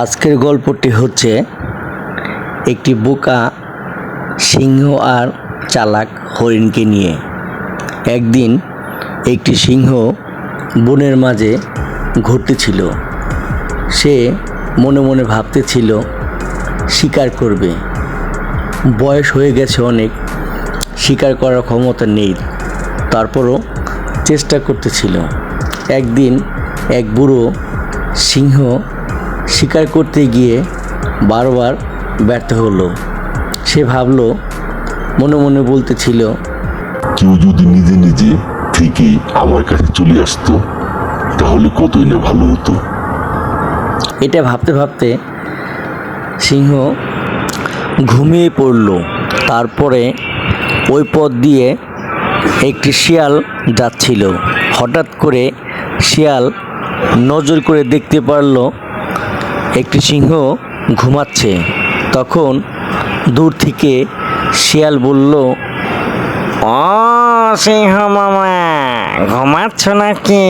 আজকের গল্পটি হচ্ছে একটি বোকা সিংহ আর চালাক হরিণকে নিয়ে। একদিন একটি সিংহ বনের মাঝে ঘুরতেছিল। সে মনে মনে ভাবতেছিল শিকার করবে। বয়স হয়ে গেছে অনেক, শিকার করার ক্ষমতা নেই, তারপরও চেষ্টা করতেছিল। একদিন এক বুড়ো সিংহ শিকার করতে গিয়ে বারবার ব্যর্থ হলো। সে ভাবলো, মনে মনে বলতেছিল, কেউ যদি নিজে নিজে থেকে আমার কাছে চলে আসতো তাহলে কতই না ভালো হতো। এটা ভাবতে ভাবতে সিংহ ঘুমিয়ে পড়ল। তারপরে ওই পথ দিয়ে একটি শিয়াল যাচ্ছিল। হঠাৎ করে শিয়াল নজর করে দেখতে পারল একটি সিংহ ঘুমাচ্ছে। তখন দূর থেকে শিয়াল বলল, ও সিংহ মামা, ঘুমাচ্ছ নাকি?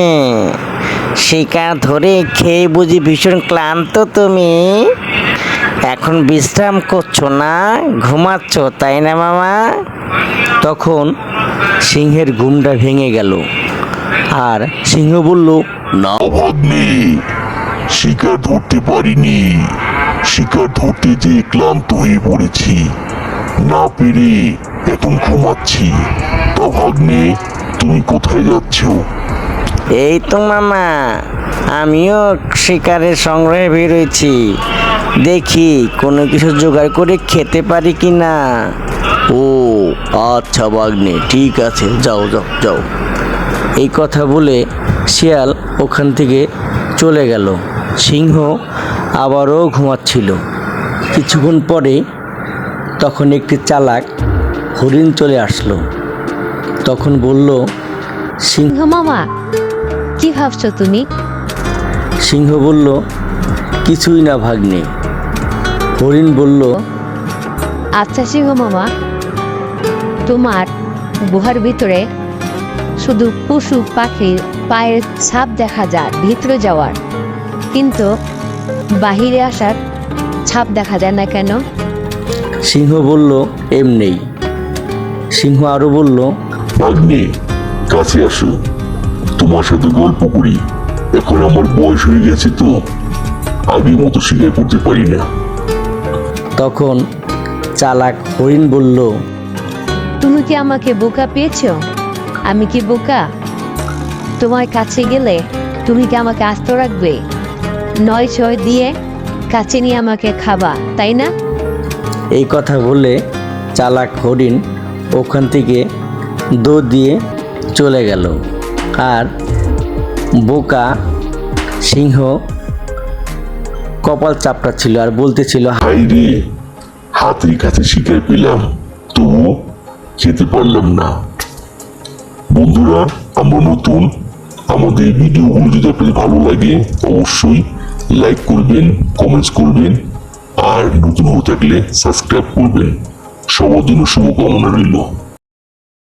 শিকার ধরে খেয়ে বুঝি ভীষণ ক্লান্ত তুমি? এখন বিশ্রাম করছো না, ঘুমাচ্ছ তাই না মামা? তখন সিংহের ঘুমটা ভেঙে গেল। আর সিংহ বলল, না ভাগ্নে, শিকার ধরতে পারিনি। শিকার ধরতে যে ক্লান্ত হয়ে পড়েছি, না পেরে এখন ঘুমাচ্ছি। তা ভাগ্নে, তুমি কোথায় যাচ্ছ? এই তো মামা, আমিও শিকারের সংগ্রহে বেরোয়েছি। দেখি কোনো কিছু জোগাড় করে খেতে পারি কি না। ও আচ্ছা বাগনে, ঠিক আছে, যাও যাও যাও। এই কথা বলে শিয়াল ওখান থেকে চলে গেল। সিংহ আবারও ঘুমাচ্ছিল। কিছুক্ষণ পরে তখন একটি চালাক হরিণ চলে আসলো। তখন বলল, সিংহ। সিংহ মামা, কি ভাবছো তুমি? সিংহ বলল, কিছুই না ভাগ্নে। হরিণ বলল, আচ্ছা সিংহ মামা, তোমার গুহার ভিতরে শুধু পশু পাখির পায়ের ছাপ দেখা যায় ভিতরে যাওয়ার, কিন্তু বাহিরে আসার ছাপ দেখা যায় না কেন? সিংহ বলল, এমনি। সিংহ আরো বলল, ভাগ্নে, কাছে আসো, তোমার সাথে গল্প করি। এখন আমার বয়স হয়ে গেছে তো, আগের মতো শিকার করতে পারি না। তখন চালাক হরিণ বলল, তুমি কি আমাকে বোকা পেয়েছো? আমি কি বোকা? তোমার কাছে গেলে তুমি কি আমাকে আস্ত রাখবে? 9-6 দিয়ে কাছে নিয়ে আমাকে খাবা, তাই না? এই কথা বলে চালাক হরিণ ওখান থেকে দৌড় দিয়ে চলে গেল। আর বোকা সিংহ কপাল চাপড়াচ্ছিল আর বলতেছিল, হাই রে, হাতের কাছে শিকার পেলাম, তবুও খেতে পারলাম না। বন্ধুরা, আমরা নতুন, আমাদের ভিডিওগুলো যদি আপনাদের ভালো লাগে অবশ্যই লাইক করবেন, কমেন্টস করবেন, আর নতুন হয়ে থাকলে সাবস্ক্রাইব করবেন। সবার জন্য শুভকামনা রইল।